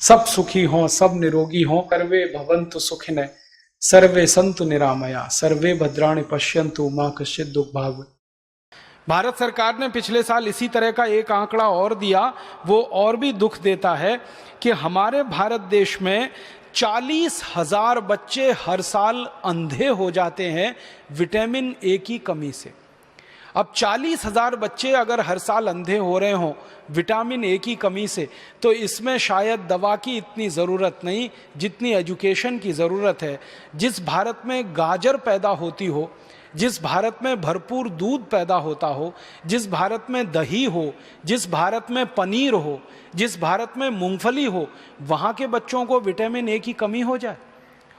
सब सुखी हों, सब निरोगी हों, सर्वे भवन्तु सुखिनः, सर्वे सन्तु निरामया, सर्वे भद्राणि पश्यन्तु मां कश्चित् दुःख भाग्। भारत सरकार ने पिछले साल इसी तरह का एक आंकड़ा और दिया, वो और भी दुख देता है कि हमारे भारत देश में 40,000 बच्चे हर साल अंधे हो जाते हैं विटामिन ए की कमी से। अब 40,000 बच्चे अगर हर साल अंधे हो रहे हों विटामिन ए की कमी से, तो इसमें शायद दवा की इतनी ज़रूरत नहीं जितनी एजुकेशन की ज़रूरत है। जिस भारत में गाजर पैदा होती हो, जिस भारत में भरपूर दूध पैदा होता हो, जिस भारत में दही हो, जिस भारत में पनीर हो, जिस भारत में मूंगफली हो, वहाँ के बच्चों को विटामिन ए की कमी हो जाए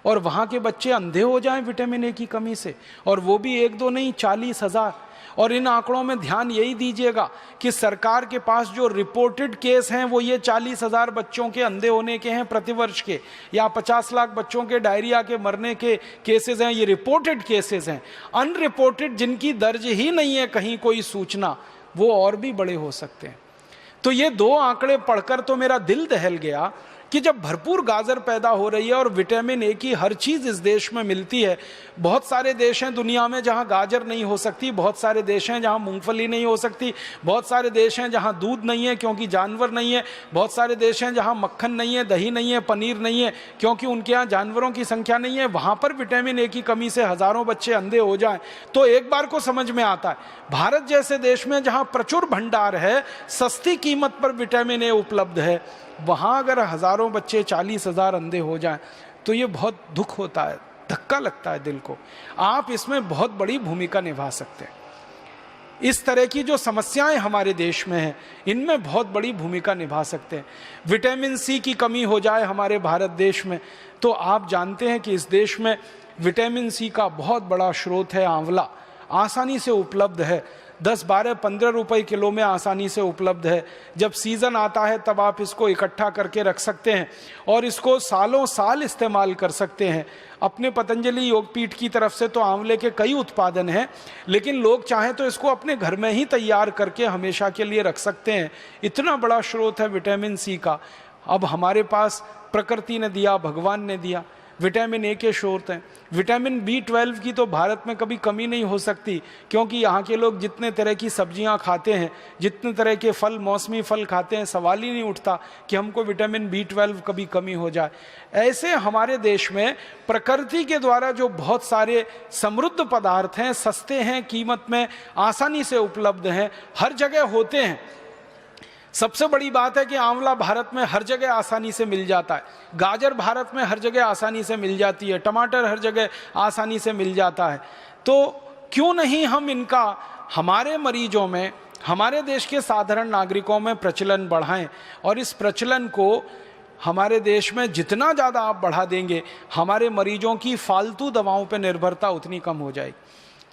और वहाँ के बच्चे अंधे हो जाएं विटामिन ए की कमी से, और वो भी एक दो नहीं 40,000। और इन आंकड़ों में ध्यान यही दीजिएगा कि सरकार के पास जो रिपोर्टेड केस हैं वो ये 40,000 बच्चों के अंधे होने के हैं प्रतिवर्ष के, या 50 लाख बच्चों के डायरिया के मरने के केसेस हैं, ये रिपोर्टेड केसेस हैं। अनरिपोर्टेड जिनकी दर्ज ही नहीं है कहीं कोई सूचना, वो और भी बड़े हो सकते हैं। तो ये दो आंकड़े पढ़कर तो मेरा दिल दहल गया कि जब भरपूर गाजर पैदा हो रही है और विटामिन ए की हर चीज़ इस देश में मिलती है। बहुत सारे देश हैं दुनिया में जहां गाजर नहीं हो सकती, बहुत सारे देश हैं जहां मूंगफली नहीं हो सकती, बहुत सारे देश हैं जहां दूध नहीं है क्योंकि जानवर नहीं है, बहुत सारे देश हैं जहां मक्खन नहीं है, दही नहीं है, पनीर नहीं है क्योंकि उनके यहाँ जानवरों की संख्या नहीं है। वहाँ पर विटामिन ए की कमी से हज़ारों बच्चे अंधे हो जाएं तो एक बार को समझ में आता है, भारत जैसे देश में जहाँ प्रचुर भंडार है, सस्ती कीमत पर विटामिन ए उपलब्ध है, वहाँ अगर हज़ारों बच्चे 40,000 अंधे हो जाएं तो ये बहुत दुख होता है, धक्का लगता है दिल को। आप इसमें बहुत बड़ी भूमिका निभा सकते हैं। इस तरह की जो समस्याएं हमारे देश में हैं इनमें बहुत बड़ी भूमिका निभा सकते हैं। विटामिन सी की कमी हो जाए हमारे भारत देश में, तो आप जानते हैं कि इस देश में विटामिन सी का बहुत बड़ा स्रोत है आंवला, आसानी से उपलब्ध है, 10, 12, 15 रुपए किलो में आसानी से उपलब्ध है। जब सीज़न आता है तब आप इसको इकट्ठा करके रख सकते हैं और इसको सालों साल इस्तेमाल कर सकते हैं। अपने पतंजलि योगपीठ की तरफ से तो आंवले के कई उत्पादन हैं, लेकिन लोग चाहें तो इसको अपने घर में ही तैयार करके हमेशा के लिए रख सकते हैं। इतना बड़ा स्रोत है विटामिन सी का। अब हमारे पास प्रकृति ने दिया, भगवान ने दिया, विटामिन ए के स्रोत हैं। विटामिन B12 की तो भारत में कभी कमी नहीं हो सकती क्योंकि यहाँ के लोग जितने तरह की सब्जियाँ खाते हैं, जितने तरह के फल, मौसमी फल खाते हैं, सवाल ही नहीं उठता कि हमको विटामिन B12 कभी कमी हो जाए। ऐसे हमारे देश में प्रकृति के द्वारा जो बहुत सारे समृद्ध पदार्थ हैं, सस्ते हैं, कीमत में आसानी से उपलब्ध हैं, हर जगह होते हैं। सबसे बड़ी बात है कि आंवला भारत में हर जगह आसानी से मिल जाता है, गाजर भारत में हर जगह आसानी से मिल जाती है, टमाटर हर जगह आसानी से मिल जाता है। तो क्यों नहीं हम इनका हमारे मरीजों में, हमारे देश के साधारण नागरिकों में प्रचलन बढ़ाएं, और इस प्रचलन को हमारे देश में जितना ज़्यादा आप बढ़ा देंगे हमारे मरीजों की फालतू दवाओं पर निर्भरता उतनी कम हो जाएगी।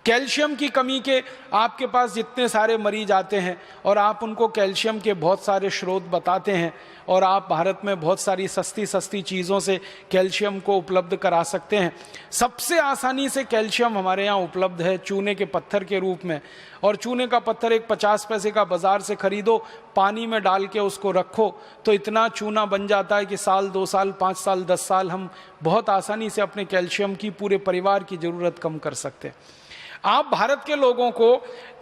कैल्शियम की कमी के आपके पास जितने सारे मरीज आते हैं और आप उनको कैल्शियम के बहुत सारे स्रोत बताते हैं और आप भारत में बहुत सारी सस्ती सस्ती चीज़ों से कैल्शियम को उपलब्ध करा सकते हैं। सबसे आसानी से कैल्शियम हमारे यहाँ उपलब्ध है चूने के पत्थर के रूप में, और चूने का पत्थर एक 50 पैसे का बाज़ार से खरीदो, पानी में डाल के उसको रखो तो इतना चूना बन जाता है कि साल, 2 साल, 5 साल, 10 साल हम बहुत आसानी से अपने कैल्शियम की पूरे परिवार की ज़रूरत कम कर सकते हैं। आप भारत के लोगों को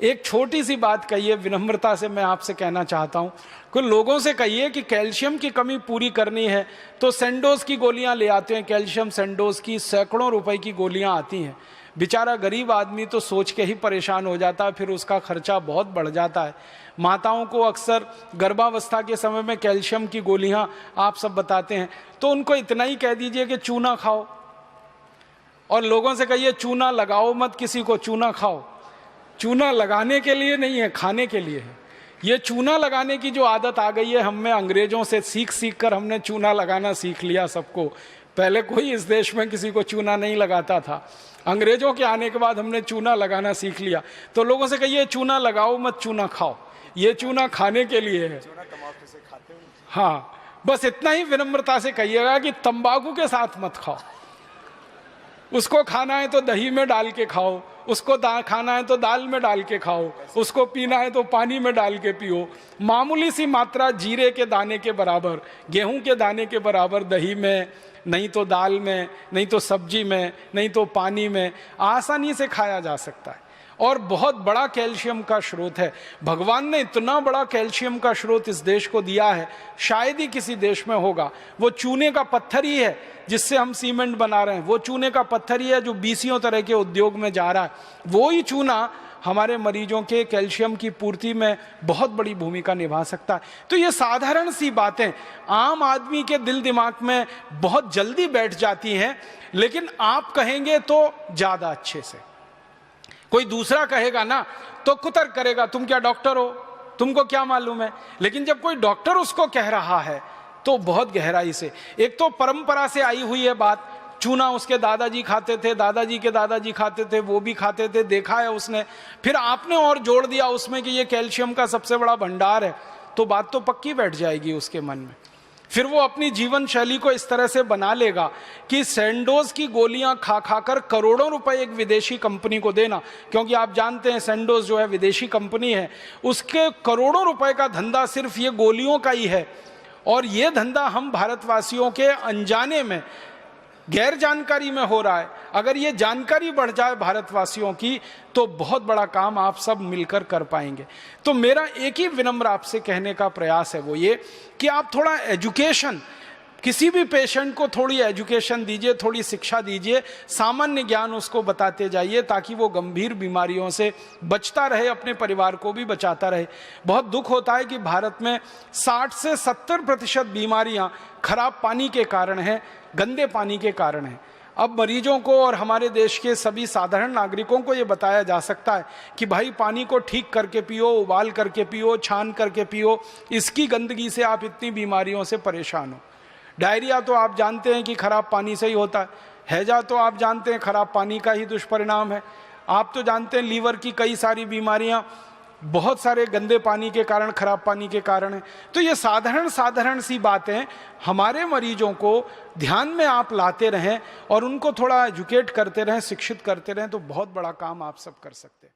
एक छोटी सी बात कहिए, विनम्रता से मैं आपसे कहना चाहता हूँ, कुछ लोगों से कहिए कि कैल्शियम की कमी पूरी करनी है तो सेंडोज की गोलियाँ ले आते हैं। कैल्शियम सेंडोज की सैकड़ों रुपए की गोलियाँ आती हैं। बेचारा गरीब आदमी तो सोच के ही परेशान हो जाता है, फिर उसका खर्चा बहुत बढ़ जाता है। माताओं को अक्सर गर्भावस्था के समय में कैल्शियम की गोलियाँ आप सब बताते हैं, तो उनको इतना ही कह दीजिए कि चूना खाओ, और लोगों से कहिए चूना लगाओ मत, किसी को चूना खाओ। चूना लगाने के लिए नहीं है, खाने के लिए है। ये चूना लगाने की जो आदत आ गई है हम में, अंग्रेजों से सीख सीख कर हमने चूना लगाना सीख लिया सबको। पहले कोई इस देश में किसी को चूना नहीं लगाता था, अंग्रेजों के आने के बाद हमने चूना लगाना सीख लिया। तो लोगों से कहिए चूना लगाओ मत, चूना खाओ। ये चूना खाने के लिए है। हाँ, बस इतना ही विनम्रता से कहिएगा कि तंबाकू के साथ मत खाओ। उसको खाना है तो दही में डाल के खाओ, उसको खाना है तो दाल में डाल के खाओ, उसको पीना है तो पानी में डाल के पियो। मामूली सी मात्रा जीरे के दाने के बराबर, गेहूं के दाने के बराबर दही में, नहीं तो दाल में, नहीं तो सब्जी में, नहीं तो पानी में आसानी से खाया जा सकता है और बहुत बड़ा कैल्शियम का स्रोत है। भगवान ने इतना बड़ा कैल्शियम का स्रोत इस देश को दिया है, शायद ही किसी देश में होगा। वो चूने का पत्थर ही है जिससे हम सीमेंट बना रहे हैं, वो चूने का पत्थर ही है जो 20 तरह के उद्योग में जा रहा है। वो ही चूना हमारे मरीजों के कैल्शियम की पूर्ति में बहुत बड़ी भूमिका निभा सकता है। तो ये साधारण सी बातें आम आदमी के दिल दिमाग में बहुत जल्दी बैठ जाती हैं, लेकिन आप कहेंगे तो ज्यादा अच्छे से। कोई दूसरा कहेगा ना तो कुतर्क करेगा, तुम क्या डॉक्टर हो, तुमको क्या मालूम है। लेकिन जब कोई डॉक्टर उसको कह रहा है तो बहुत गहराई से, एक तो परंपरा से आई हुई है बात, चूना उसके दादाजी खाते थे, दादाजी के दादाजी खाते थे, वो भी खाते थे, देखा है उसने, फिर आपने और जोड़ दिया उसमें कि ये कैल्शियम का सबसे बड़ा भंडार है, तो बात तो पक्की बैठ जाएगी उसके मन में। फिर वो अपनी जीवन शैली को इस तरह से बना लेगा कि सैंडोज की गोलियां खा खाकर करोड़ों रुपए एक विदेशी कंपनी को देना, क्योंकि आप जानते हैं सैंडोज जो है विदेशी कंपनी है, उसके करोड़ों रुपए का धंधा सिर्फ ये गोलियों का ही है। और ये धंधा हम भारतवासियों के अनजाने में, गैर जानकारी में हो रहा है। अगर ये जानकारी बढ़ जाए भारतवासियों की तो बहुत बड़ा काम आप सब मिलकर कर पाएंगे। तो मेरा एक ही विनम्र आपसे कहने का प्रयास है, वो ये कि आप थोड़ा एजुकेशन, किसी भी पेशेंट को थोड़ी एजुकेशन दीजिए, थोड़ी शिक्षा दीजिए, सामान्य ज्ञान उसको बताते जाइए ताकि वो गंभीर बीमारियों से बचता रहे, अपने परिवार को भी बचाता रहे। बहुत दुख होता है कि भारत में 60 से 70% बीमारियां खराब पानी के कारण है, गंदे पानी के कारण है। अब मरीजों को और हमारे देश के सभी साधारण नागरिकों को ये बताया जा सकता है कि भाई पानी को ठीक करके पियो, उबाल करके पियो, छान करके पियो, इसकी गंदगी से आप इतनी बीमारियों से परेशान हो। डायरिया तो आप जानते हैं कि खराब पानी से ही होता है, हैजा तो आप जानते हैं खराब पानी का ही दुष्परिणाम है। आप तो जानते हैं लीवर की कई सारी बीमारियां बहुत सारे गंदे पानी के कारण, खराब पानी के कारण है। तो ये साधारण सी बातें हमारे मरीजों को ध्यान में आप लाते रहें और उनको थोड़ा एजुकेट करते रहें, शिक्षित करते रहें, तो बहुत बड़ा काम आप सब कर सकते हैं।